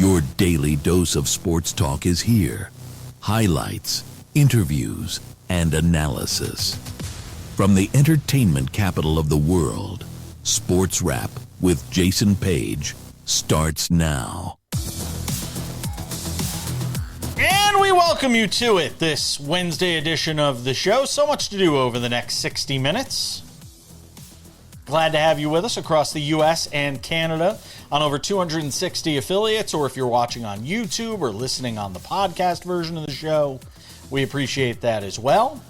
Your daily dose of sports talk is here. Highlights, interviews, and analysis. From the entertainment capital of the world, SportsWrap with Jason Page starts now. And we welcome you to it, this Wednesday edition of the show. So much to do over the next 60 minutes. Glad to have you with us across the U.S. and Canada on over 260 affiliates, or if you're watching on YouTube or listening on the podcast version of the show, we appreciate that as well.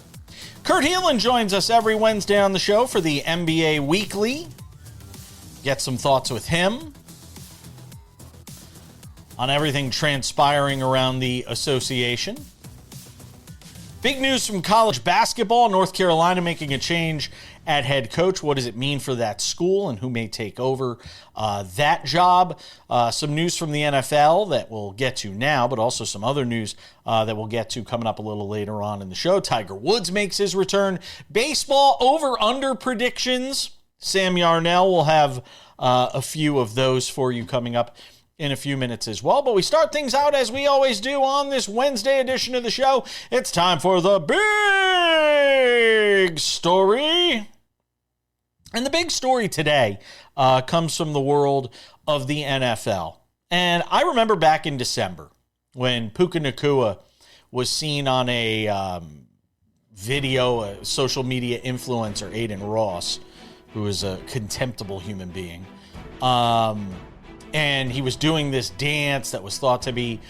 Kurt Helin joins us every Wednesday on the show for the NBA Weekly. Get some thoughts with him on everything transpiring around the association. Big news from college basketball. North Carolina making a change at head coach. What does it mean for that school and who may take over that job? Some news from the NFL that we'll get to now, but also some other news that we'll get to coming up a little later on in the show. Tiger Woods makes his return. Baseball over-under predictions. Sam Yarnell will have a few of those for you coming up in a few minutes as well. But we start things out as we always do on this Wednesday edition of the show. It's time for the big story. And the big story today comes from the world of the NFL. And I remember back in December when Puka Nacua was seen on a video, a social media influencer, Aiden Ross, who is a contemptible human being. And he was doing this dance that was thought to be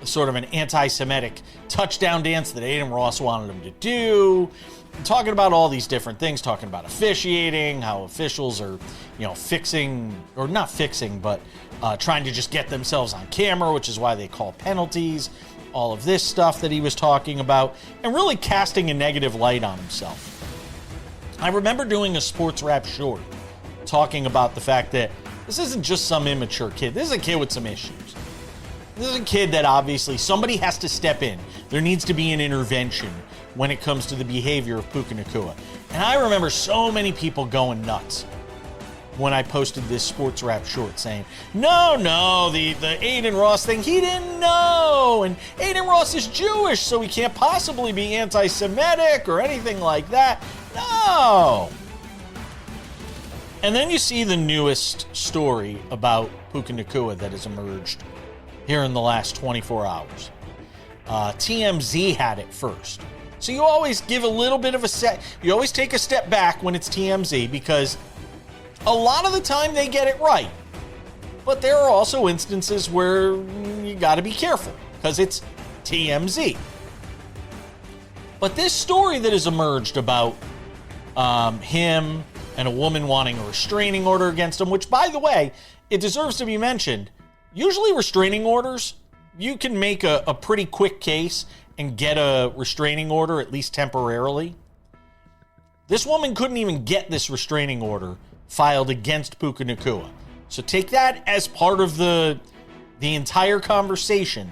sort of an anti-Semitic touchdown dance that Aiden Ross wanted him to do. Talking about all these different things, talking about officiating, how officials are, fixing, or not fixing, but trying to just get themselves on camera, which is why they call penalties, all of this stuff that he was talking about, and really casting a negative light on himself. I remember doing a SportsWrap short talking about the fact that this isn't just some immature kid. This is a kid with some issues. This is a kid that obviously somebody has to step in. There needs to be an intervention when it comes to the behavior of Puka Nacua. And I remember so many people going nuts when I posted this SportsWrap short saying, no, the Aiden Ross thing, he didn't know. And Aiden Ross is Jewish, so he can't possibly be anti-Semitic or anything like that. No. And then you see the newest story about Puka Nacua that has emerged here in the last 24 hours. TMZ had it first. So you always give a little bit of you always take a step back when it's TMZ because a lot of the time they get it right. But there are also instances where you got to be careful because it's TMZ. But this story that has emerged about him and a woman wanting a restraining order against him, which, by the way, it deserves to be mentioned. Usually restraining orders, you can make a pretty quick case and get a restraining order, at least temporarily. This woman couldn't even get this restraining order filed against Puka Nacua. So take that as part of the entire conversation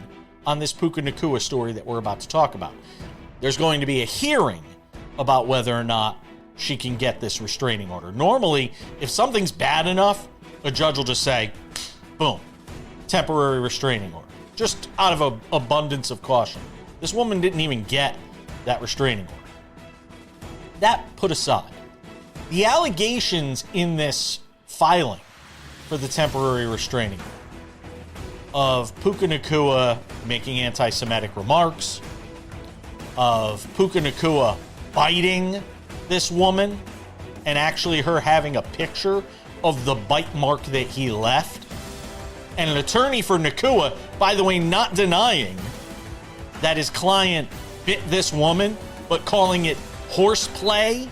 on this Puka Nacua story that we're about to talk about. There's going to be a hearing about whether or not she can get this restraining order. Normally, if something's bad enough, a judge will just say, boom, temporary restraining order. Just out of an abundance of caution. This woman didn't even get that restraining order. That put aside, the allegations in this filing for the temporary restraining order of Puka Nacua making anti-Semitic remarks, of Puka Nacua biting this woman, and actually her having a picture of the bite mark that he left. And an attorney for Nacua, by the way, not denying that his client bit this woman, but calling it horseplay.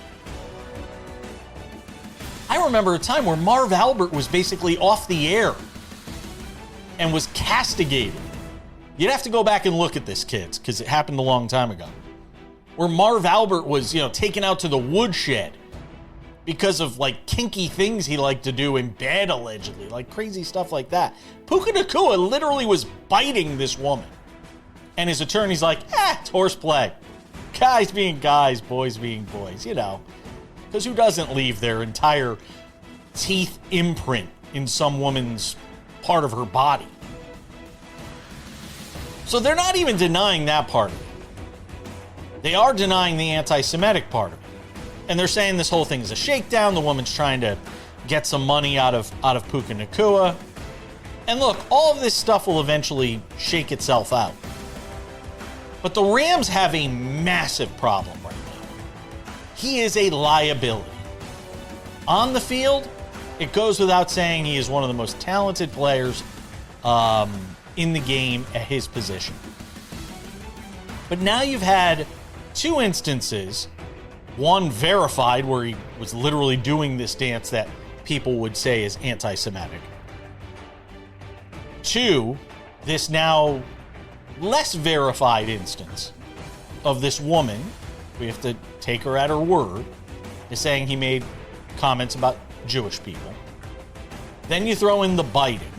I remember a time where Marv Albert was basically off the air and was castigated. You'd have to go back and look at this, kids, because it happened a long time ago. Where Marv Albert was, taken out to the woodshed because of, kinky things he liked to do in bed, allegedly. Crazy stuff like that. Puka Nacua literally was biting this woman. And his attorney's like, it's horseplay. Guys being guys, boys being boys, Because who doesn't leave their entire teeth imprint in some woman's part of her body? So they're not even denying that part of it. They are denying the anti-Semitic part of it. And they're saying this whole thing is a shakedown. The woman's trying to get some money out of Puka Nacua. And look, all of this stuff will eventually shake itself out. But the Rams have a massive problem right now. He is a liability. On the field, it goes without saying he is one of the most talented players in the game at his position. But now you've had two instances, one verified where he was literally doing this dance that people would say is anti-Semitic. Two, this now less verified instance of this woman, we have to take her at her word, is saying he made comments about Jewish people. Then you throw in the biting.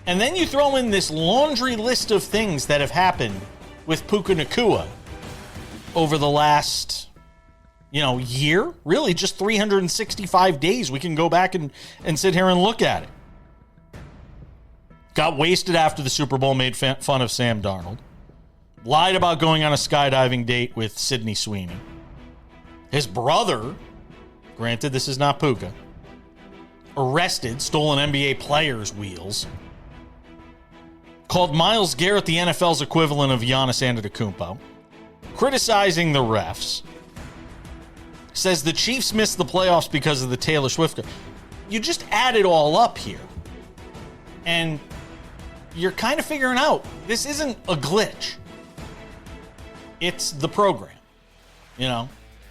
And then you throw in this laundry list of things that have happened with Puka Nacua over the last, year. Really, just 365 days. We can go back and sit here and look at it. Got wasted after the Super Bowl, made fun of Sam Darnold. Lied about going on a skydiving date with Sydney Sweeney. His brother, granted this is not Puka, arrested, stole an NBA player's wheels. Called Myles Garrett the NFL's equivalent of Giannis Antetokounmpo. Criticizing the refs. Says the Chiefs missed the playoffs because of the Taylor Swift. You just add it all up here. And you're kind of figuring out this isn't a glitch. It's the program.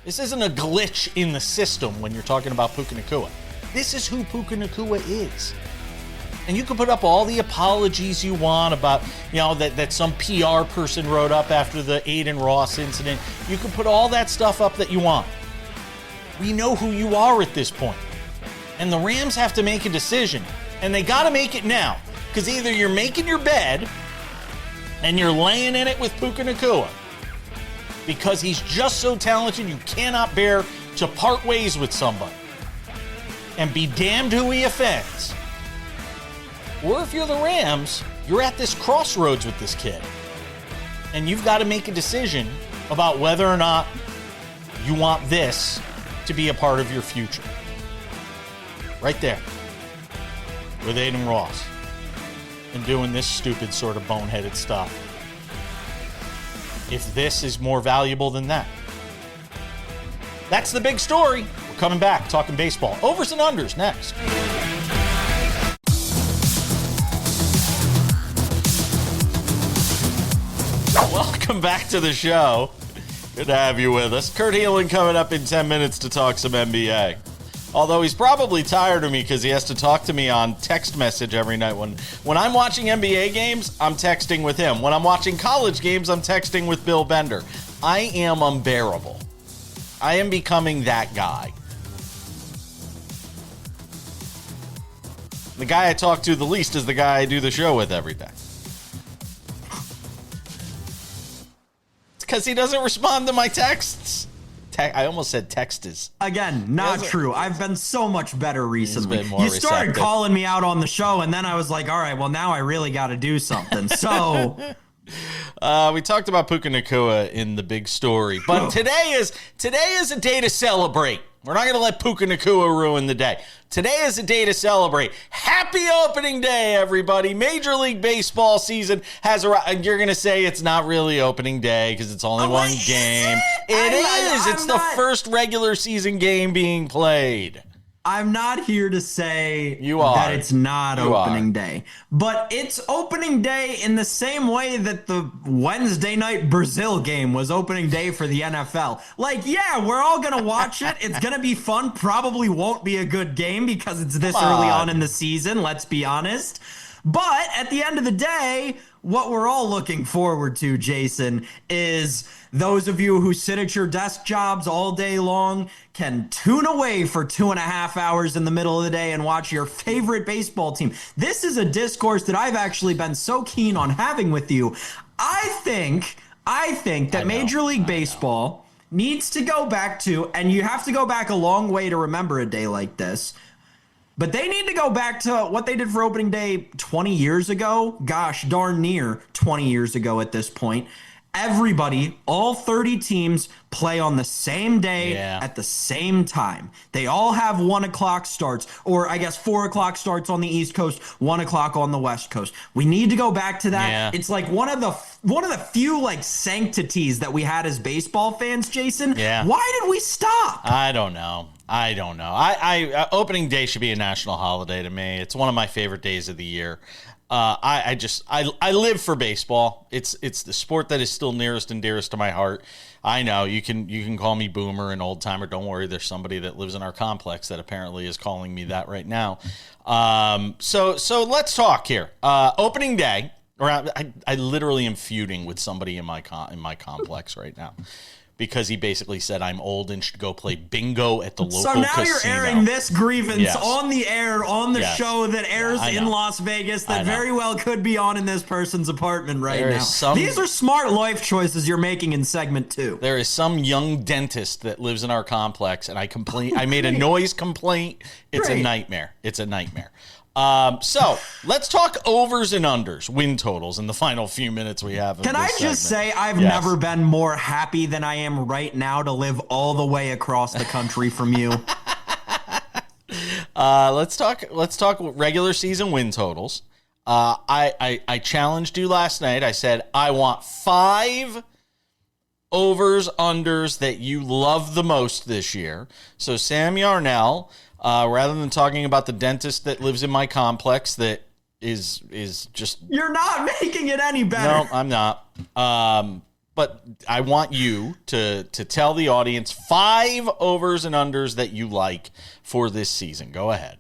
This isn't a glitch in the system when you're talking about Puka Nacua. This is who Puka Nacua is. And you can put up all the apologies you want about, that some PR person wrote up after the Aiden Ross incident. You can put all that stuff up that you want. We know who you are at this point. And the Rams have to make a decision. And they got to make it now. Because either you're making your bed and you're laying in it with Puka Nacua because he's just so talented you cannot bear to part ways with somebody and be damned who he offends. Or if you're the Rams, you're at this crossroads with this kid. And you've got to make a decision about whether or not you want this to be a part of your future. Right there. With Aiden Ross. And doing this stupid sort of boneheaded stuff. If this is more valuable than that. That's the big story. We're coming back, talking baseball. Overs and unders next. Welcome back to the show. Good to have you with us. Kurt Helin coming up in 10 minutes to talk some NBA. Although he's probably tired of me because he has to talk to me on text message every night. When I'm watching NBA games, I'm texting with him. When I'm watching college games, I'm texting with Bill Bender. I am unbearable. I am becoming that guy. The guy I talk to the least is the guy I do the show with every day. It's because he doesn't respond to my texts. I almost said texts. Again, not true. I've been so much better recently. You started calling me out on the show, and then I was like, all right, well, now I really got to do something. So we talked about Puka Nacua in the big story, but today is a day to celebrate. We're not going to let Puka Nacua ruin the day. Today is a day to celebrate. Happy opening day, everybody. Major League Baseball season has arrived. You're going to say it's not really opening day because it's only one game. It is. It's the first regular season game being played. I'm not here to say that it's not opening day, but it's opening day in the same way that the Wednesday night Brazil game was opening day for the NFL. We're all going to watch it. It's going to be fun. Probably won't be a good game because it's this early on in the season. Let's be honest. But at the end of the day, what we're all looking forward to, Jason, is those of you who sit at your desk jobs all day long can tune away for 2.5 hours in the middle of the day and watch your favorite baseball team. This is a discourse that I've actually been so keen on having with you. I think that Major League Baseball needs to go back to, and you have to go back a long way to remember a day like this, But they need to go back to what they did for opening day 20 years ago. Gosh, darn near 20 years ago at this point. Everybody, all 30 teams play on the same day at the same time. They all have 1 o'clock starts, or I guess 4 o'clock starts on the East Coast, 1 o'clock on the West Coast. We need to go back to that. Yeah. It's like one of the few like sanctities that we had as baseball fans, Jason. Yeah. Why did we stop? I don't know. I opening day should be a national holiday to me. It's one of my favorite days of the year. I live for baseball. It's the sport that is still nearest and dearest to my heart. I know you can call me boomer and old timer. Don't worry, there's somebody that lives in our complex that apparently is calling me that right now. So let's talk here. Opening day. I literally am feuding with somebody in my complex right now, because he basically said I'm old and should go play bingo at the local casino. So now you're airing this grievance on the air, on the show that airs in Las Vegas, that very well could be on in this person's apartment right now. These are smart life choices you're making in segment 2. There is some young dentist that lives in our complex, and I made a noise complaint. It's a nightmare. It's a nightmare. So let's talk overs and unders, win totals in the final few minutes we have. Can I just say I've never been more happy than I am right now to live all the way across the country from you. Let's talk regular season win totals. I challenged you last night. I said I want 5 overs, unders that you love the most this year. So Sam Yarnell, rather than talking about the dentist that lives in my complex that is just... You're not making it any better. No, I'm not. But I want you to tell the audience 5 overs and unders that you like for this season. Go ahead.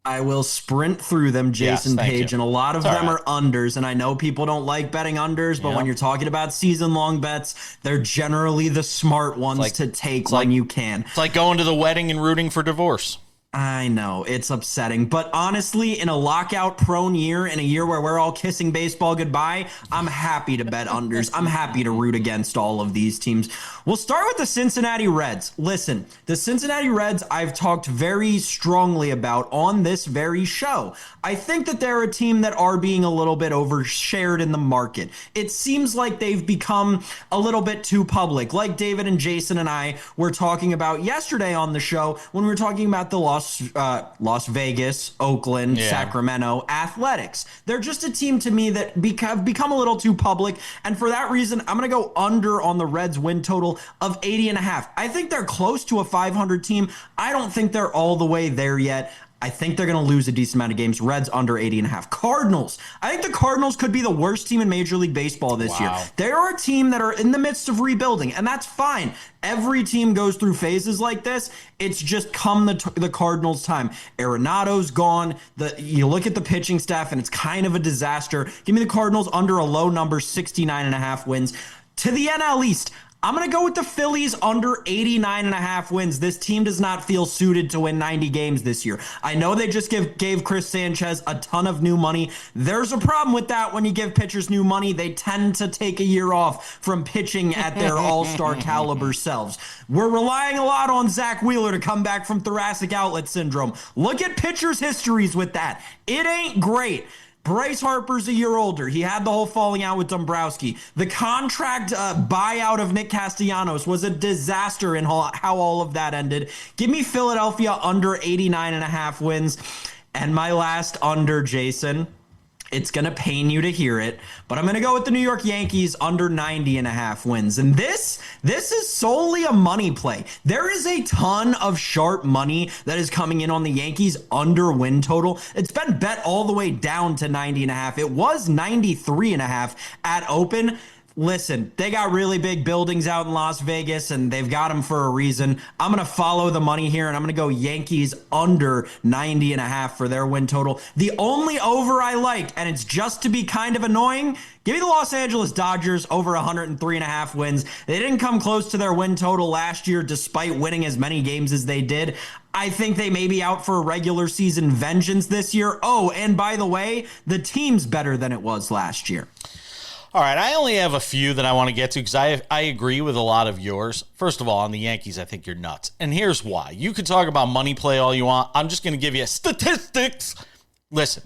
I will sprint through them, Jason Page, and a lot of them are unders. And I know people don't like betting unders, but when you're talking about season-long bets, they're generally the smart ones to take when you can. It's like going to the wedding and rooting for divorce. I know, it's upsetting. But honestly, in a lockout-prone year, in a year where we're all kissing baseball goodbye, I'm happy to bet unders. I'm happy to root against all of these teams. We'll start with the Cincinnati Reds. Listen, the Cincinnati Reds I've talked very strongly about on this very show. I think that they're a team that are being a little bit overshared in the market. It seems like they've become a little bit too public, like David and Jason and I were talking about yesterday on the show when we were talking about the Las Vegas, Oakland, Sacramento Athletics. They're just a team to me that have become a little too public, and for that reason, I'm going to go under on the Reds win total of 80.5. I think they're close to a 500 team. I don't think they're all the way there yet. I think they're going to lose a decent amount of games. Reds under 80.5. Cardinals. I think the Cardinals could be the worst team in Major League Baseball this year. They are a team that are in the midst of rebuilding, and that's fine. Every team goes through phases like this. It's just come the Cardinals' time. Arenado's gone. You look at the pitching staff, and it's kind of a disaster. Give me the Cardinals under a low number, 69.5 wins. To the NL East, I'm going to go with the Phillies under 89.5 wins. This team does not feel suited to win 90 games this year. I know they just gave Chris Sanchez a ton of new money. There's a problem with that when you give pitchers new money. They tend to take a year off from pitching at their all-star caliber selves. We're relying a lot on Zach Wheeler to come back from thoracic outlet syndrome. Look at pitchers' histories with that. It ain't great. Bryce Harper's a year older. He had the whole falling out with Dombrowski. The contract buyout of Nick Castellanos was a disaster in how all of that ended. Give me Philadelphia under 89.5 wins. And my last under, Jason. It's going to pain you to hear it, but I'm going to go with the New York Yankees under 90.5 wins. And this is solely a money play. There is a ton of sharp money that is coming in on the Yankees under win total. It's been bet all the way down to 90.5. It was 93.5 at open. Listen, they got really big buildings out in Las Vegas, and they've got them for a reason. I'm going to follow the money here, and I'm going to go Yankees under 90.5 for their win total. The only over I like, and it's just to be kind of annoying, give me the Los Angeles Dodgers over 103.5 wins. They didn't come close to their win total last year despite winning as many games as they did. I think they may be out for a regular season vengeance this year. Oh, and by the way, the team's better than it was last year. All right, I only have a few that I want to get to because I agree with a lot of yours. First of all, on the Yankees, I think you're nuts. And here's why. You could talk about money play all you want. I'm just going to give you statistics. Listen,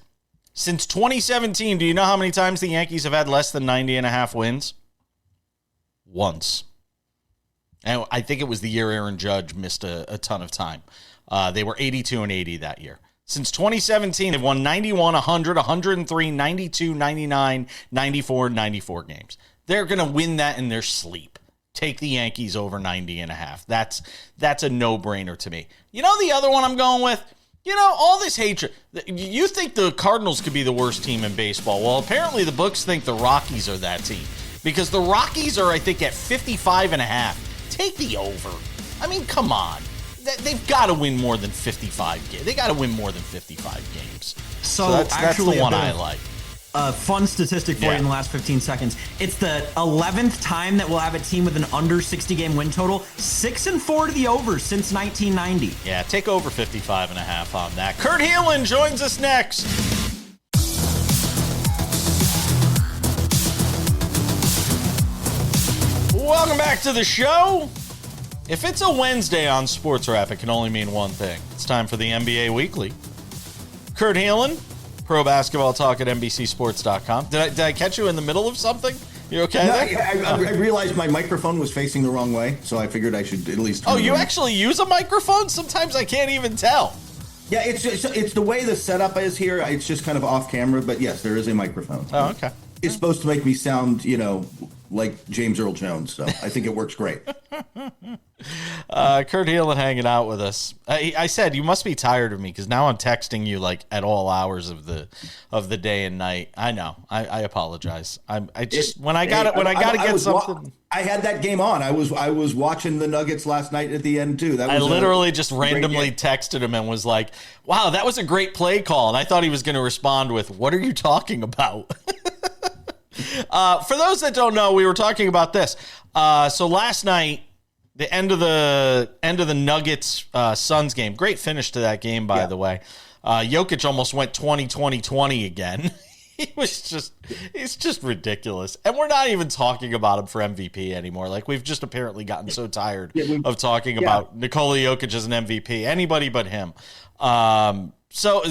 since 2017, do you know how many times the Yankees have had less than 90.5 wins? Once. And I think it was the year Aaron Judge missed a ton of time. They were 82-80 that year. Since 2017, they've won 91, 100, 103, 92, 99, 94, 94 games. They're going to win that in their sleep. Take the Yankees over 90.5. That's a no-brainer to me. You know the other one I'm going with? You know, all this hatred. You think the Cardinals could be the worst team in baseball. Well, apparently the books think the Rockies are that team. Because the Rockies are, I think, at 55.5. Take the over. I mean, come on. They've got to win more than 55 games. They got to win more than 55 games. So that's the one I like. A fun statistic for you in the last 15 seconds. It's the 11th time that we'll have a team with an under 60-game win total. 6-4 to the over since 1990. Yeah, take over 55.5 on that. Kurt Helin joins us next. Welcome back to the show. If it's a Wednesday on SportsWrap, it can only mean one thing. It's time for the NBA Weekly. Kurt Helin, pro basketball talk at NBCSports.com. Did I catch you in the middle of something? You okay there? I realized my microphone was facing the wrong way, so I figured I should at least... Oh, you actually use a microphone? Sometimes I can't even tell. Yeah, it's the way the setup is here. It's just kind of off camera, but yes, there is a microphone. Oh, okay. It's supposed to make me sound, like James Earl Jones, so I think it works great. Kurt Helin hanging out with us. I said you must be tired of me because now I'm texting you like at all hours of the day and night. I know. I apologize. I gotta get something. I had that game on. I was watching the Nuggets last night at the end too. That was I literally just randomly texted him and was like, "Wow, that was a great play call." And I thought he was going to respond with, "What are you talking about?" For those that don't know, we were talking about this. So last night, the end of the Nuggets Suns game. Great finish to that game, by the way. Jokic almost went 20-20-20 again. He's just ridiculous. And we're not even talking about him for MVP anymore. Like, we've just apparently gotten so tired of talking about Nikola Jokic as an MVP. Anybody but him. So,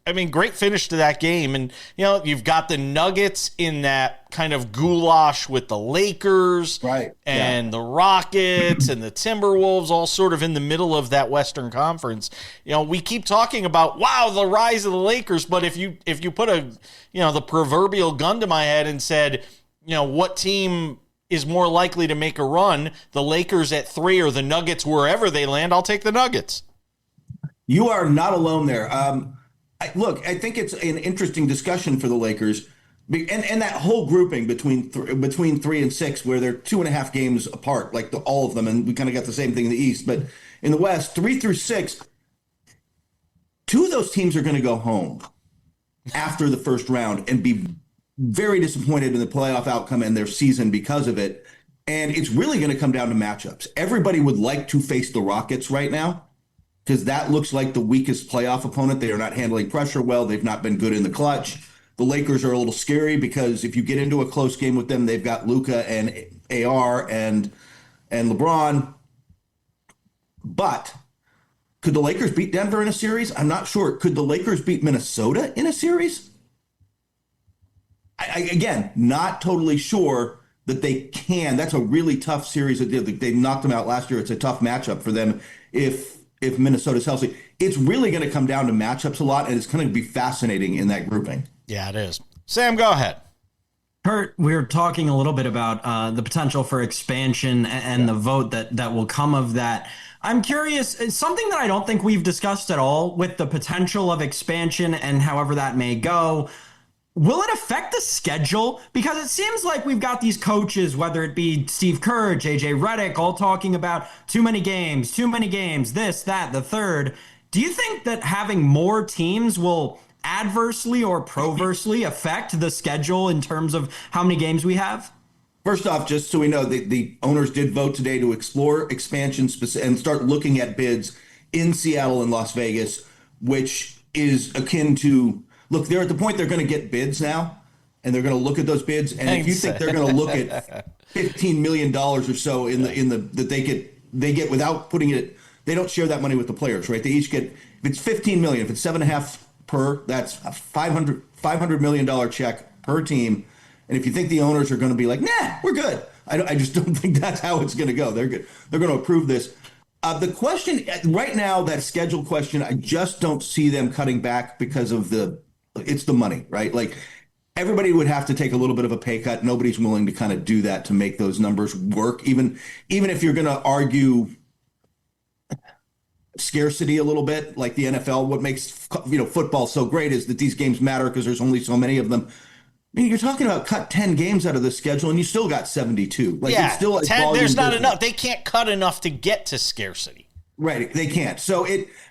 I mean, great finish to that game. And, you've got the Nuggets in that kind of goulash with the Lakers and the Rockets and the Timberwolves all sort of in the middle of that Western Conference. We keep talking about, wow, the rise of the Lakers. But if you put the proverbial gun to my head and said, what team is more likely to make a run, the Lakers at 3 or the Nuggets wherever they land, I'll take the Nuggets. You are not alone there. I think it's an interesting discussion for the Lakers, and that whole grouping between 3 and 6, where they're 2.5 games apart, like all of them, and we kind of got the same thing in the East. But in the West, 3 through 6, 2 of those teams are going to go home after the first round and be very disappointed in the playoff outcome and their season because of it. And it's really going to come down to matchups. Everybody would like to face the Rockets right now, because that looks like the weakest playoff opponent. They are not handling pressure well. They've not been good in the clutch. The Lakers are a little scary because if you get into a close game with them, they've got Luka and AR and LeBron. But could the Lakers beat Denver in a series? I'm not sure. Could the Lakers beat Minnesota in a series? Again, not totally sure that they can. That's a really tough series. They knocked them out last year. It's a tough matchup for them if Minnesota's healthy. It's really going to come down to matchups a lot, and it's going to be fascinating in that grouping. Yeah, it is. Sam, go ahead. Kurt, we were talking a little bit about the potential for expansion and the vote that will come of that. I'm curious, something that I don't think we've discussed at all with the potential of expansion and however that may go. Will it affect the schedule? Because it seems like we've got these coaches, whether it be Steve Kerr, JJ Redick, all talking about too many games, this, that, the third. Do you think that having more teams will adversely or proversely affect the schedule in terms of how many games we have? First off, just so we know, the owners did vote today to explore expansion and start looking at bids in Seattle and Las Vegas, which is akin to... Look, they're at the point they're going to get bids now. and they're going to look at those bids. And if you think they're going to look at $15 million or so in the that they get without putting it, they don't share that money with the players, right? They each get, if it's $15 million, if it's 7.5 per, that's a $500 million check per team. And if you think the owners are going to be like, nah, we're good, I just don't think that's how it's going to go. They're going to approve this. The question right now, that schedule question, I just don't see them cutting back because of it's the money, right? Like, everybody would have to take a little bit of a pay cut. Nobody's willing to kind of do that to make those numbers work. Even if you're going to argue scarcity a little bit, like the NFL, what makes football so great is that these games matter because there's only so many of them. I mean, you're talking about cut 10 games out of the schedule, and you still got 72. Like, yeah, it's still 10, there's not enough. They can't cut enough to get to scarcity. Right, they can't. So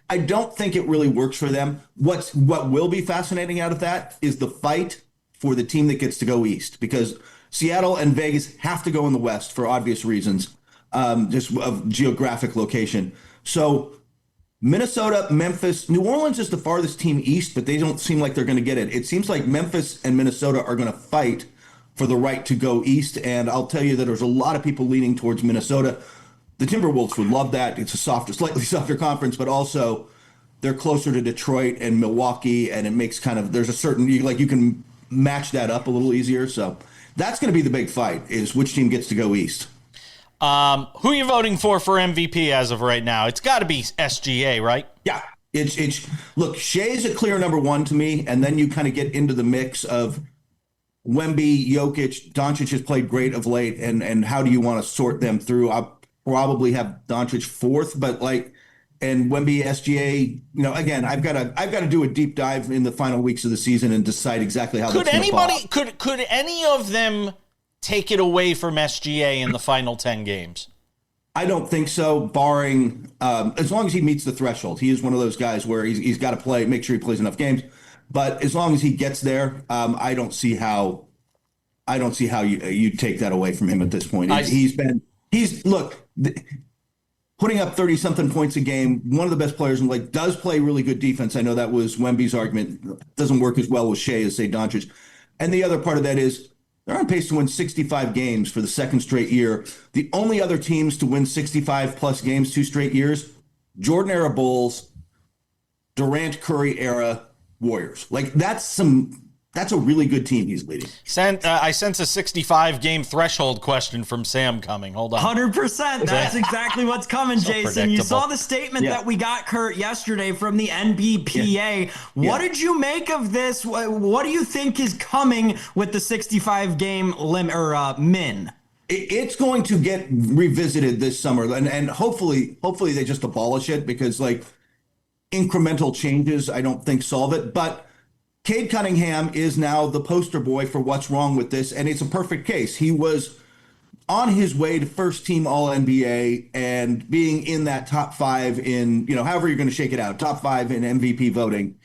I don't think it really works for them. What will be fascinating out of that is the fight for the team that gets to go east, because Seattle and Vegas have to go in the west for obvious reasons, just of geographic location. So Minnesota, Memphis, New Orleans is the farthest team east, but they don't seem like they're going to get it. It seems like Memphis and Minnesota are going to fight for the right to go east, and I'll tell you that there's a lot of people leaning towards Minnesota. The Timberwolves would love that. It's a slightly softer conference, but also they're closer to Detroit and Milwaukee, and it makes there's a certain, you can match that up a little easier. So that's going to be the big fight, is which team gets to go east. Who are you voting for MVP as of right now? It's got to be SGA, right? Yeah. Look, Shea's a clear number one to me, and then you kind of get into the mix of Wemby, Jokic. Doncic has played great of late, and how do you want to sort them through? I'll probably have Doncic fourth, but and Wemby, SGA, again, I've got to do a deep dive in the final weeks of the season and decide exactly how. Could any of them take it away from SGA in the final 10 games? I don't think so, barring as long as he meets the threshold. He is one of those guys where he's got to make sure he plays enough games. But as long as he gets there, I don't see how you take that away from him at this point. Putting up 30-something points a game, one of the best players in the league, does play really good defense. I know that was Wemby's argument. Doesn't work as well with Shea as, say, Doncic. And the other part of that is they're on pace to win 65 games for the second straight year. The only other teams to win 65-plus games 2 straight years, Jordan-era Bulls, Durant, Curry-era Warriors. That's a really good team he's leading. I sense a 65-game threshold question from Sam coming. Hold on. 100%. That's exactly what's coming, so Jason. You saw the statement that we got, Kurt, yesterday from the NBPA. What did you make of this? What do you think is coming with the 65-game min? It's going to get revisited this summer, and hopefully they just abolish it, because incremental changes I don't think solve it. But Cade Cunningham is now the poster boy for what's wrong with this, and it's a perfect case. He was on his way to first-team All-NBA and being in that top 5 in, however you're going to shake it out, top 5 in MVP voting.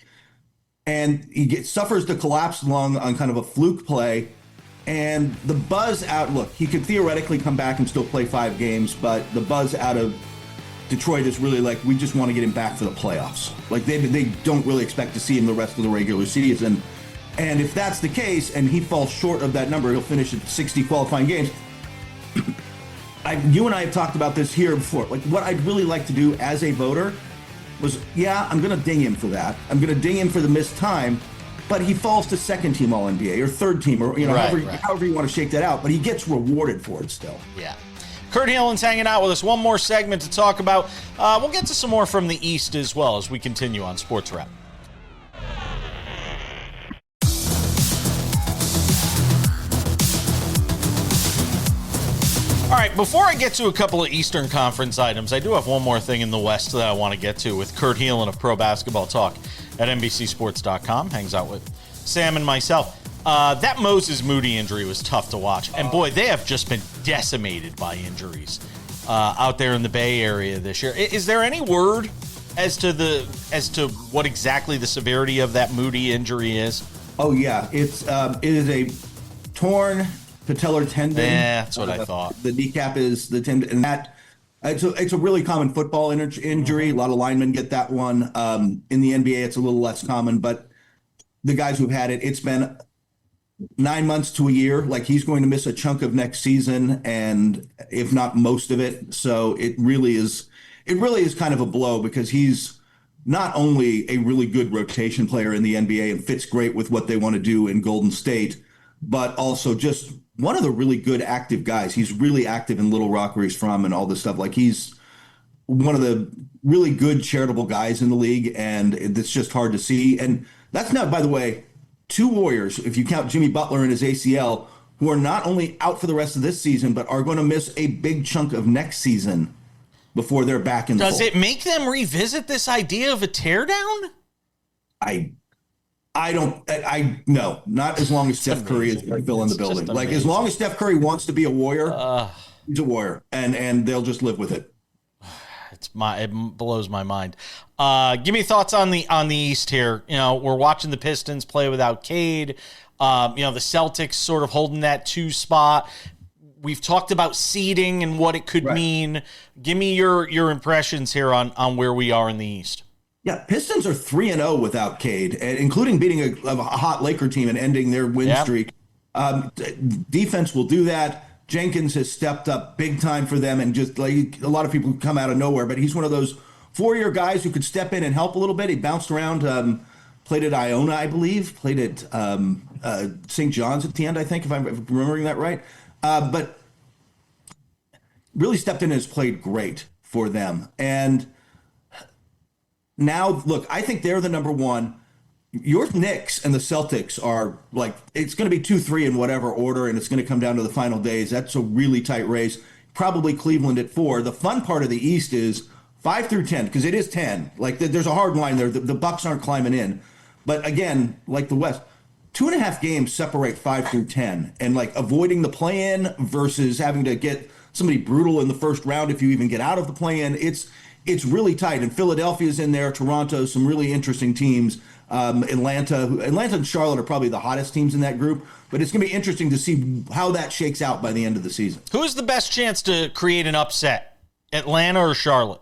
And he suffers the collapsed lung on kind of a fluke play, and the buzz out. Look, he could theoretically come back and still play 5 games, but the buzz out of Detroit is really we just want to get him back for the playoffs. They don't really expect to see him the rest of the regular season. And if that's the case and he falls short of that number, he'll finish at 60 qualifying games. You and I have talked about this here before. What I'd really like to do as a voter was, I'm going to ding him for that. I'm going to ding him for the missed time, but he falls to second team All-NBA or third team, or however you want to shake that out, but he gets rewarded for it still. Yeah. Kurt Helin's hanging out with us. One more segment to talk about. We'll get to some more from the East as well as we continue on SportsWrap. All right, before I get to a couple of Eastern Conference items, I do have one more thing in the West that I want to get to with Kurt Helin of Pro Basketball Talk at NBCSports.com. Hangs out with Sam and myself. That Moses Moody injury was tough to watch. And boy, they have just been decimated by injuries out there in the Bay Area this year. Is there any word as to what exactly the severity of that Moody injury is? Oh yeah, it is a torn patellar tendon. Yeah, that's what I thought. The kneecap is the tendon, and that it's a really common football injury. A lot of linemen get that one. In the NBA, it's a little less common, but the guys who've had it, it's been 9 months to a year. Like, he's going to miss a chunk of next season, and if not most of it. So it really is kind of a blow, because he's not only a really good rotation player in the NBA and fits great with what they want to do in Golden State, but also just one of the really good active guys. He's really active in Little Rock, where he's from, and all this stuff. Like, he's one of the really good charitable guys in the league, and it's just hard to see. And that's not, by the way, two Warriors, if you count Jimmy Butler and his ACL, who are not only out for the rest of this season, but are going to miss a big chunk of next season before they're back in the Does fold. it make them revisit this idea of a teardown? No, not as long as Steph Curry is still in the building. Like, as long as Steph Curry wants to be a Warrior, he's a Warrior, and they'll just live with it. It blows my mind. Give me thoughts on the East here. You know, we're watching the Pistons play without Cade. The Celtics sort of holding that 2 spot. We've talked about seeding and what it could mean. Give me your impressions here on where we are in the East. Yeah, Pistons are 3-0 without Cade, including beating a hot Laker team and ending their win streak. Defense will do that. Jenkins has stepped up big time for them, and just like a lot of people come out of nowhere, but he's one of those 4-year guys who could step in and help a little bit. He bounced around, played at Iona, I believe, played at St. John's at the end, I think, if I'm remembering that right. But really stepped in and has played great for them. And now, look, I think they're the number one. Your Knicks and the Celtics are like, it's going to be 2-3 in whatever order, and it's going to come down to the final days. That's a really tight race. Probably Cleveland at 4. The fun part of the East is 5 through 10, because it is 10. Like, there's a hard line there. The Bucks aren't climbing in. But again, like the West, 2.5 games separate 5 through 10, and like avoiding the play-in versus having to get somebody brutal in the first round if you even get out of the play-in. It's really tight. And Philadelphia's in there, Toronto, some really interesting teams. Atlanta and Charlotte are probably the hottest teams in that group, but it's going to be interesting to see how that shakes out by the end of the season. Who's the best chance to create an upset, Atlanta or Charlotte?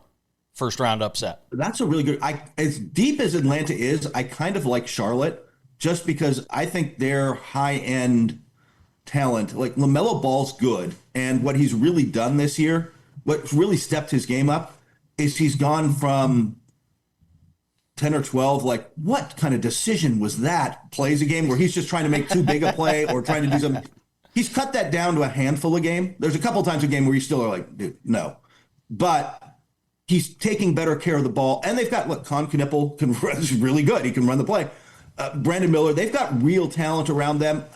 First round upset. That's a really good. As deep as Atlanta is, I kind of like Charlotte, just because I think their high end talent, like LaMelo Ball's good, and what he's really done this year, what really stepped his game up, is he's gone from 10 or 12, like, what kind of decision was that? Plays a game where he's just trying to make too big a play or trying to do something. He's cut that down to a handful a game. There's a couple times a game where you still are like, dude, no. But he's taking better care of the ball. And they've got, look, Con Knippel is really good. He can run the play. Brandon Miller, they've got real talent around them.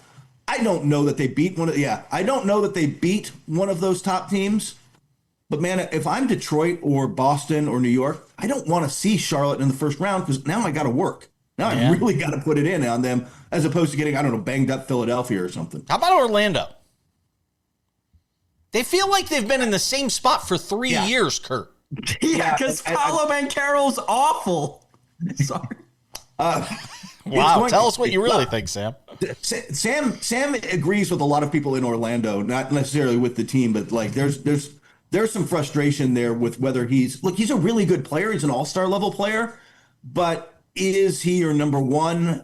I don't know that they beat one of those top teams. But, man, if I'm Detroit or Boston or New York, I don't want to see Charlotte in the first round, because now I got to work. Now I really got to put it in on them, as opposed to getting, I don't know, banged up Philadelphia or something. How about Orlando? They feel like they've been in the same spot for 3 years, Kurt. Yeah, because Paolo Banchero's awful. Sorry. Wow, tell us what you really think, Sam. Sam agrees with a lot of people in Orlando, not necessarily with the team, but like there's some frustration there with whether he's a really good player. He's an all-star level player, but is he your number one?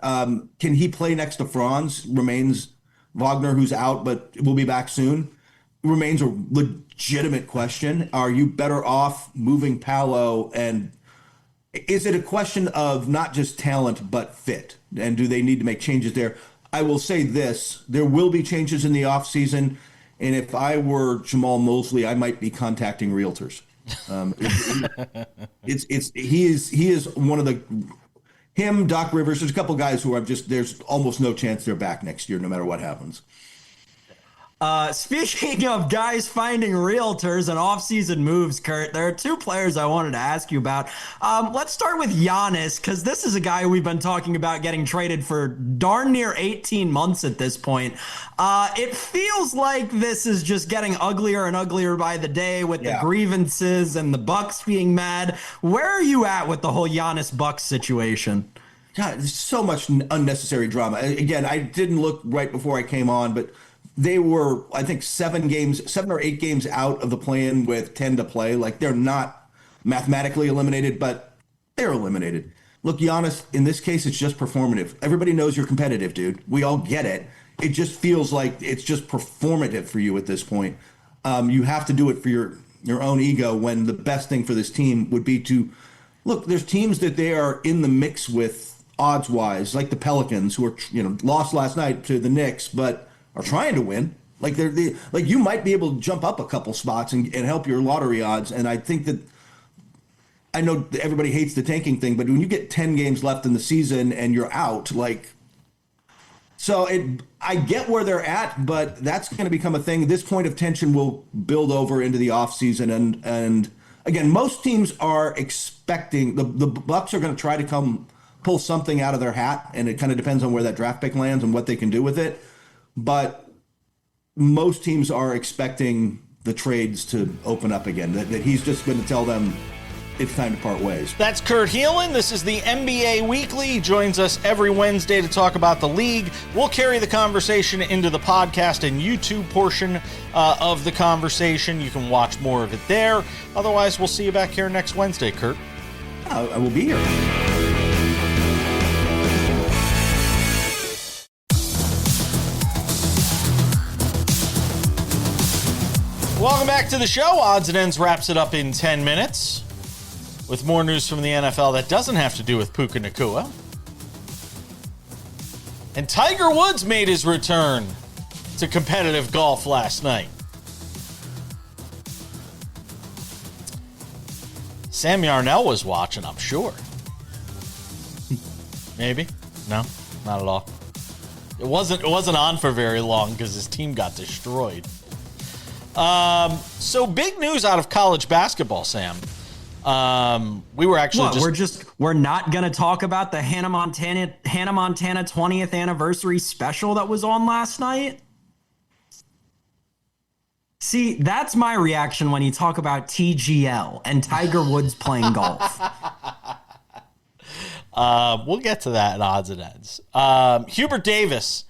Can he play next to Franz? Remains Wagner, who's out, but will be back soon. Remains a legitimate question. Are you better off moving Paolo? And is it a question of not just talent, but fit? And do they need to make changes there? I will say this, there will be changes in the offseason. And if I were Jamal Mosley, I might be contacting realtors. He is one of him, Doc Rivers. There's a couple guys who there's almost no chance they're back next year, no matter what happens. Speaking of guys finding realtors and offseason moves, Kurt, there are 2 players I wanted to ask you about. Let's start with Giannis, because this is a guy we've been talking about getting traded for darn near 18 months at this point. It feels like this is just getting uglier and uglier by the day with the grievances and the Bucks being mad. Where are you at with the whole Giannis Bucks situation? God, there's so much unnecessary drama. Again, I didn't look right before I came on, but they were, I think, 7 or 8 games out of the play-in with 10 to play. Like, they're not mathematically eliminated, but they're eliminated. Look, Giannis, in this case, it's just performative. Everybody knows you're competitive, dude. We all get it. it just feels like it's just performative for you at this point. You have to do it for your own ego, when the best thing for this team would be to look. There's teams that they are in the mix with odds wise, like the Pelicans, who are lost last night to the Knicks, but are trying to win. Like like you might be able to jump up a couple spots and help your lottery odds. And I think that, I know everybody hates the tanking thing, but when you get 10 games left in the season and you're out, I get where they're at, but that's going to become a thing. This point of tension will build over into the offseason. And again, most teams are expecting the Bucks are going to try to pull something out of their hat, and it kind of depends on where that draft pick lands and what they can do with it. But most teams are expecting the trades to open up again, that he's just going to tell them it's time to part ways. That's Kurt Helin. This is the NBA Weekly. He joins us every Wednesday to talk about the league. We'll carry the conversation into the podcast and YouTube portion of the conversation. You can watch more of it there. Otherwise, we'll see you back here next Wednesday, Kurt. I will be here. Welcome back to the show. Odds and Ends wraps it up in 10 minutes with more news from the NFL that doesn't have to do with Puka Nacua. And Tiger Woods made his return to competitive golf last night. Sam Yarnell was watching, I'm sure. Maybe? No, not at all. It wasn't on for very long because his team got destroyed. So big news out of college basketball, Sam. We were actually we're not going to talk about the Hannah Montana 20th anniversary special that was on last night. See, that's my reaction when you talk about TGL and Tiger Woods playing golf. We'll get to that in Odds and Ends. Hubert Davis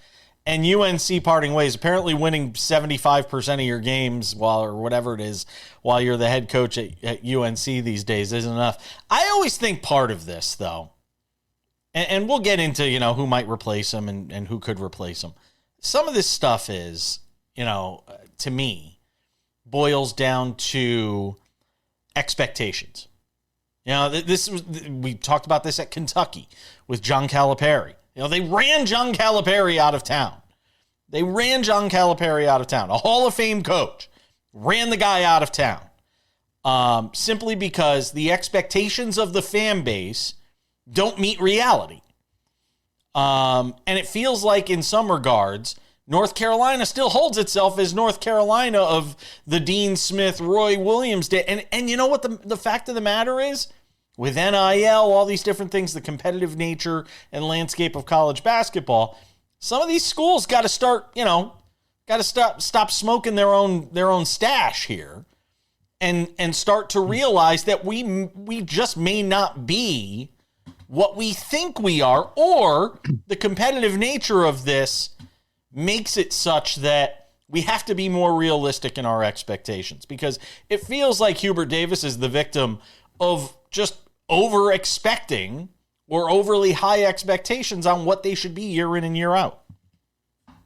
and UNC parting ways, apparently winning 75% of your games or whatever it is while you're the head coach at UNC these days isn't enough. I always think part of this, though, and we'll get into, who might replace him and who could replace him. Some of this stuff is, to me, boils down to expectations. We talked about this at Kentucky with John Calipari. They ran John Calipari out of town. A Hall of Fame coach ran the guy out of town simply because the expectations of the fan base don't meet reality. And it feels like in some regards, North Carolina still holds itself as North Carolina of the Dean Smith, Roy Williams day. And you know what the fact of the matter is? With NIL, all these different things, the competitive nature and landscape of college basketball, some of these schools got to start, stop smoking their own stash here and start to realize that we just may not be what we think we are, or the competitive nature of this makes it such that we have to be more realistic in our expectations, because it feels like Hubert Davis is the victim of just over expecting or overly high expectations on what they should be year in and year out.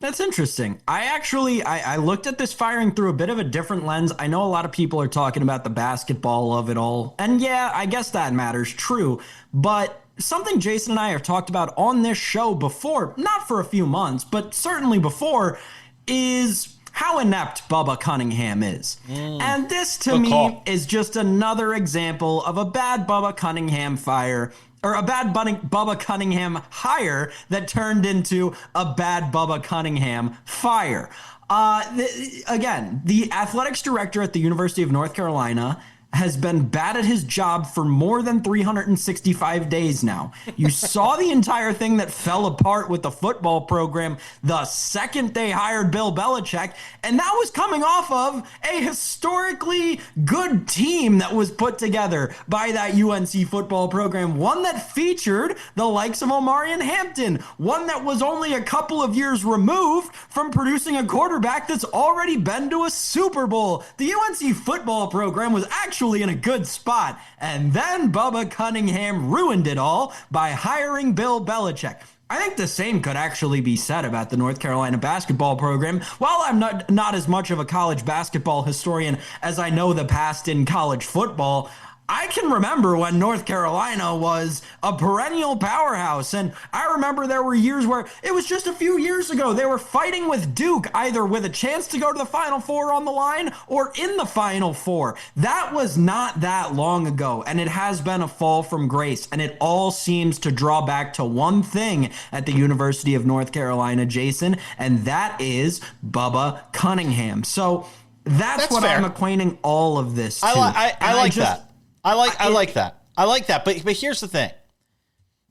That's interesting. I looked at this firing through a bit of a different lens. I know a lot of people are talking about the basketball of it all. And yeah, I guess that matters. True. But something Jason and I have talked about on this show before, not for a few months, but certainly before, is how inept Bubba Cunningham is. And this, to me, is just another example of a bad Bubba Cunningham fire, or a bad Bubba Cunningham hire that turned into a bad Bubba Cunningham fire. Again, the athletics director at the University of North Carolina has been bad at his job for more than 365 days now. You saw the entire thing that fell apart with the football program the second they hired Bill Belichick, and that was coming off of a historically good team that was put together by that UNC football program, one that featured the likes of Omarion Hampton, one that was only a couple of years removed from producing a quarterback that's already been to a Super Bowl. The UNC football program was actually in a good spot, and then Bubba Cunningham ruined it all by hiring Bill Belichick. I think the same could actually be said about the North Carolina basketball program. While I'm not as much of a college basketball historian as I know the past in college football, I can remember when North Carolina was a perennial powerhouse. And I remember there were years where it was just a few years ago, they were fighting with Duke, either with a chance to go to the Final Four on the line or in the Final Four. That was not that long ago, and it has been a fall from grace. And it all seems to draw back to one thing at the University of North Carolina, Jason, and that is Bubba Cunningham. So that's what fair. I'm acquainting all of this to. I like that. I like that. I like that. But here's the thing.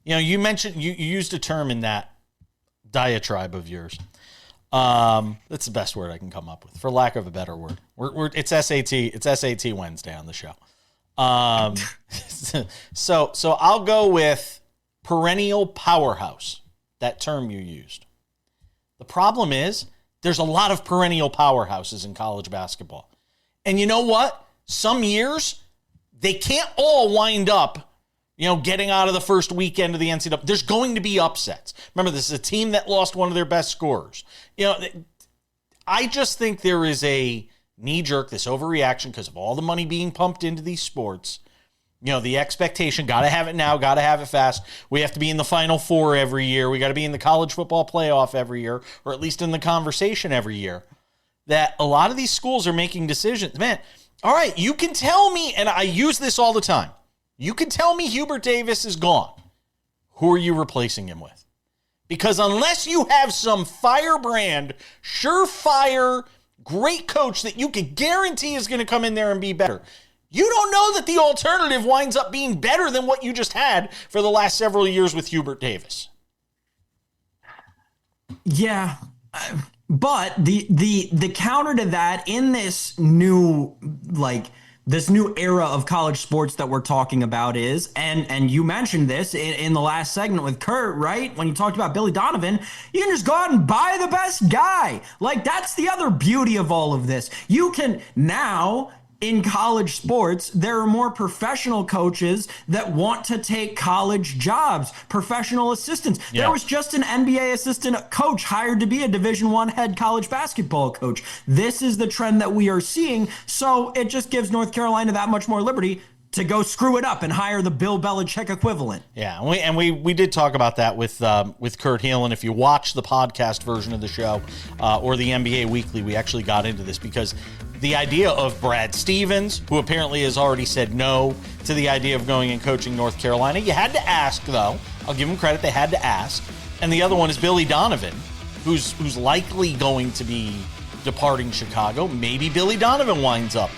You mentioned you used a term in that diatribe of yours. That's the best word I can come up with, for lack of a better word. It's SAT. It's SAT Wednesday on the show. So I'll go with perennial powerhouse. That term you used. The problem is there's a lot of perennial powerhouses in college basketball, and you know what? Some years they can't all wind up, getting out of the first weekend of the NCAA. There's going to be upsets. Remember, this is a team that lost one of their best scorers. I just think there is a knee-jerk, this overreaction because of all the money being pumped into these sports. The expectation, got to have it now, got to have it fast. We have to be in the Final Four every year. We got to be in the college football playoff every year, or at least in the conversation every year. That a lot of these schools are making decisions. Man, all right, you can tell me, and I use this all the time, you can tell me Hubert Davis is gone. Who are you replacing him with? Because unless you have some firebrand, surefire, great coach that you can guarantee is going to come in there and be better, you don't know that the alternative winds up being better than what you just had for the last several years with Hubert Davis. Yeah. But the counter to that in this new era of college sports that we're talking about is, and you mentioned this in the last segment with Kurt, right? When you talked about Billy Donovan, you can just go out and buy the best guy. Like, that's the other beauty of all of this. You can now, in college sports, there are more professional coaches that want to take college jobs, professional assistants. Yeah. There was just an NBA assistant coach hired to be a Division I head college basketball coach. This is the trend that we are seeing. So it just gives North Carolina that much more liberty to go screw it up and hire the Bill Belichick equivalent. Yeah, and we did talk about that with Kurt Helin. If you watch the podcast version of the show or the NBA Weekly, we actually got into this because the idea of Brad Stevens, who apparently has already said no to the idea of going and coaching North Carolina. You had to ask, though. I'll give him credit. They had to ask. And the other one is Billy Donovan, who's likely going to be departing Chicago. Maybe Billy Donovan winds up,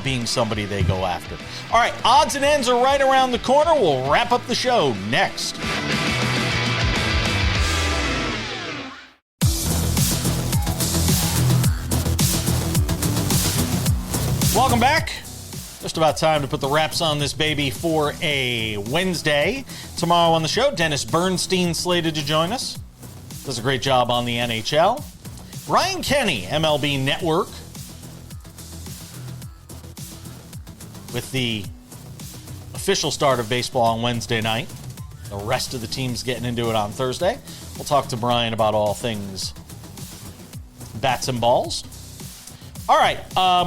being somebody they go after. All right, odds and ends are right around the corner. We'll wrap up the show next. Welcome back. Just about time to put the wraps on this baby for a Wednesday. Tomorrow on the show, Dennis Bernstein slated to join us. Does a great job on the NHL. Brian Kenny, MLB Network, with the official start of baseball on Wednesday night. The rest of the team's getting into it on Thursday. We'll talk to Brian about all things bats and balls. All right,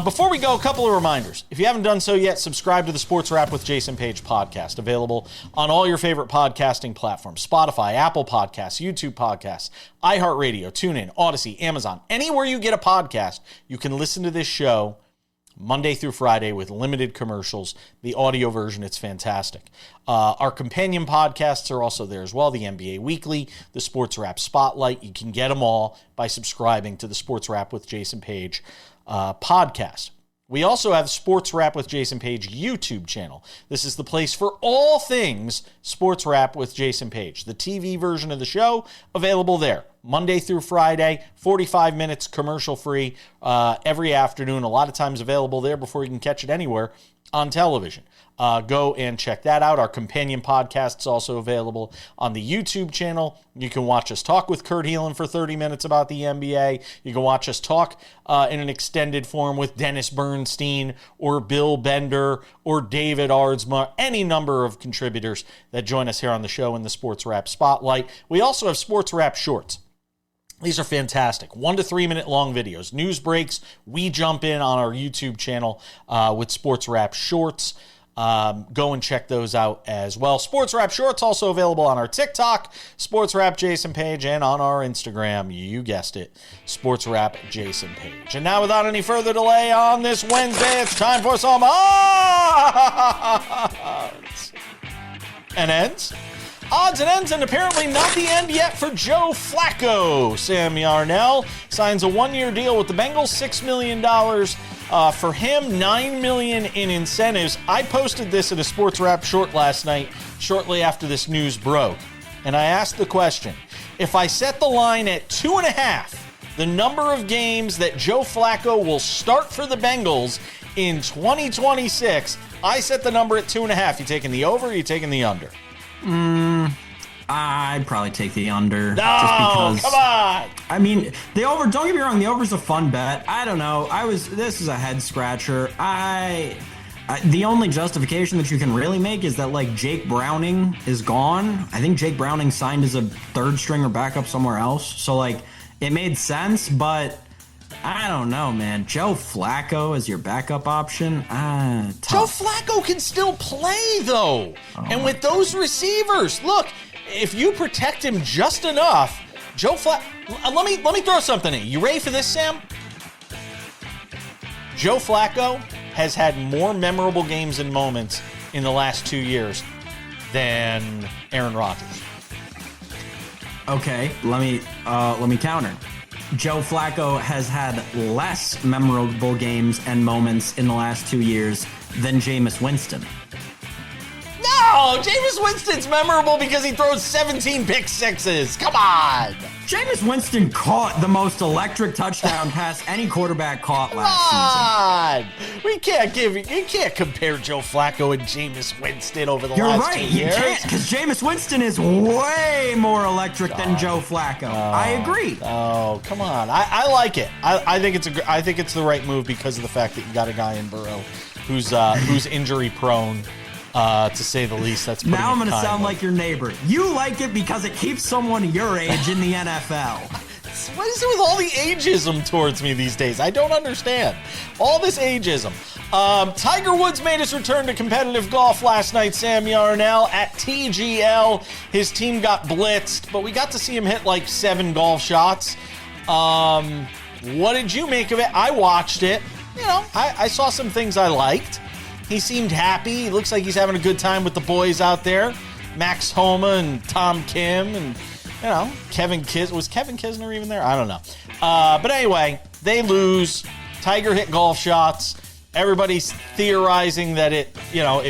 before we go, a couple of reminders. If you haven't done so yet, subscribe to the Sports Wrap with Jason Page podcast, available on all your favorite podcasting platforms: Spotify, Apple Podcasts, YouTube Podcasts, iHeartRadio, TuneIn, Odyssey, Amazon. Anywhere you get a podcast, you can listen to this show Monday through Friday with limited commercials. The audio version, it's fantastic. Our companion podcasts are also there as well. The NBA Weekly, the Sports Wrap Spotlight. You can get them all by subscribing to the Sports Wrap with Jason Page podcast. We also have Sports Wrap with Jason Page YouTube channel. This is the place for all things Sports Wrap with Jason Page. The TV version of the show available there Monday through Friday, 45 minutes commercial free every afternoon. A lot of times available there before you can catch it anywhere on television. Go and check that out. Our companion podcast is also available on the YouTube channel. You can watch us talk with Kurt Helin for 30 minutes about the NBA. You can watch us talk in an extended form with Dennis Bernstein or Bill Bender or David Ardsma, any number of contributors that join us here on the show in the Sports Wrap Spotlight. We also have Sports Wrap Shorts. These are fantastic. 1 to 3 minute long videos. News breaks. We jump in on our YouTube channel with Sports Wrap Shorts. Go and check those out as well. Sports Wrap Shorts also available on our TikTok, Sports Wrap Jason Page, and on our Instagram. You guessed it, Sports Wrap Jason Page. And now, without any further delay, on this Wednesday, it's time for some odds and ends. Odds and ends, and apparently not the end yet for Joe Flacco. Sam Yarnell signs a 1-year deal with the Bengals, $6 million. For him, $9 million in incentives. I posted this in a Sports Wrap short last night, shortly after this news broke. And I asked the question, if I set the line at 2.5, the number of games that Joe Flacco will start for the Bengals in 2026, I set the number at 2.5. You taking the over or you taking the under? I'd probably take the under. No, just because, come on. I mean, the over, don't get me wrong, the over's a fun bet. I don't know. This is a head scratcher. The only justification that you can really make is that, like, Jake Browning is gone. I think Jake Browning signed as a third stringer backup somewhere else. So, like, it made sense, but I don't know, man. Joe Flacco as your backup option? Tough. Joe Flacco can still play, though. And with those receivers, look, if you protect him just enough, Joe Flacco. Let me throw something in. You ready for this, Sam? Joe Flacco has had more memorable games and moments in the last 2 years than Aaron Rodgers. Okay, let me counter. Joe Flacco has had less memorable games and moments in the last 2 years than Jameis Winston. No, Jameis Winston's memorable because he throws 17 pick sixes. Come on. Jameis Winston caught the most electric touchdown pass any quarterback caught last season. You can't compare Joe Flacco and Jameis Winston over the You're last right, 2 years. You can't, because Jameis Winston is way more electric than Joe Flacco. I agree. Oh, come on. I like it. I think it's the right move because of the fact that you got a guy in Burrow who's injury prone. To say the least. That's now I'm going to sound like your neighbor. You like it because it keeps someone your age in the NFL. What is it with all the ageism towards me these days? I don't understand. All this ageism. Tiger Woods made his return to competitive golf last night, Sam Yarnell, at TGL. His team got blitzed, but we got to see him hit like 7 golf shots. What did you make of it? I watched it. You know, I saw some things I liked. He seemed happy. He looks like he's having a good time with the boys out there. Max Homa and Tom Kim and, you know, Kevin Kisner. Was Kevin Kisner even there? I don't know. But anyway, they lose. Tiger hit golf shots. Everybody's theorizing that it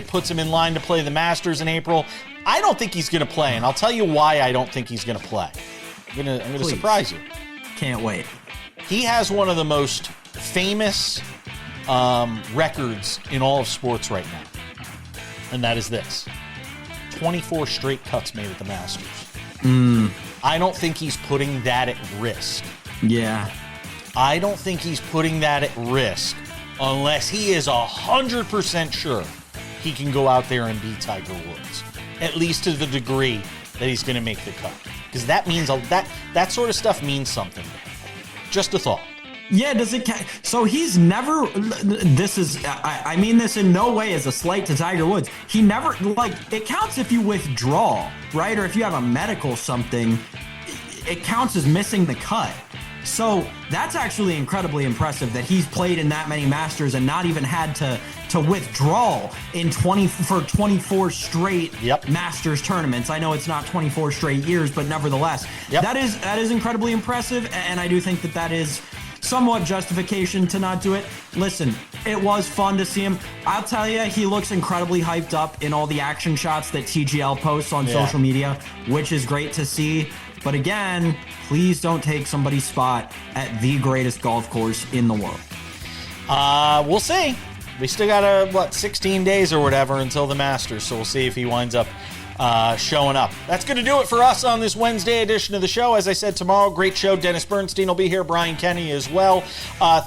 puts him in line to play the Masters in April. I don't think he's going to play, and I'll tell you why I don't think he's going to play. I'm going to surprise you. Can't wait. He has one of the most famous records in all of sports right now, and that is this: 24 straight cuts made at the Masters. I don't think he's putting that at risk. Yeah. I don't think he's putting that at risk unless he is 100% sure he can go out there and beat Tiger Woods, at least to the degree that he's going to make the cut, because that means that sort of stuff means something. Just a thought. Yeah, does it count? So he's never, I mean this in no way as a slight to Tiger Woods. He never, it counts if you withdraw, right? Or if you have a medical something, it counts as missing the cut. So that's actually incredibly impressive that he's played in that many Masters and not even had to withdraw for 24 straight Masters tournaments. I know it's not 24 straight years, but nevertheless, that is incredibly impressive. And I do think that is somewhat justification to not do it. Listen, it was fun to see him. I'll tell you, he looks incredibly hyped up in all the action shots that TGL posts on social media, which is great to see. But again, please don't take somebody's spot at the greatest golf course in the world. We'll see. We still got 16 days or whatever until the Masters, so we'll see if he winds up showing up. That's going to do it for us on this Wednesday edition of the show. As I said, tomorrow, great show. Dennis Bernstein will be here, Brian Kenny as well.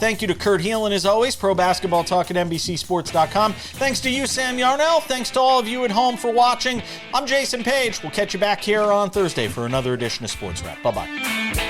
Thank you to Kurt Helin, as always, Pro Basketball Talk at NBCSports.com. Thanks to you, Sam Yarnell. Thanks to all of you at home for watching. I'm Jason Page. We'll catch you back here on Thursday for another edition of Sports Wrap. Bye-bye.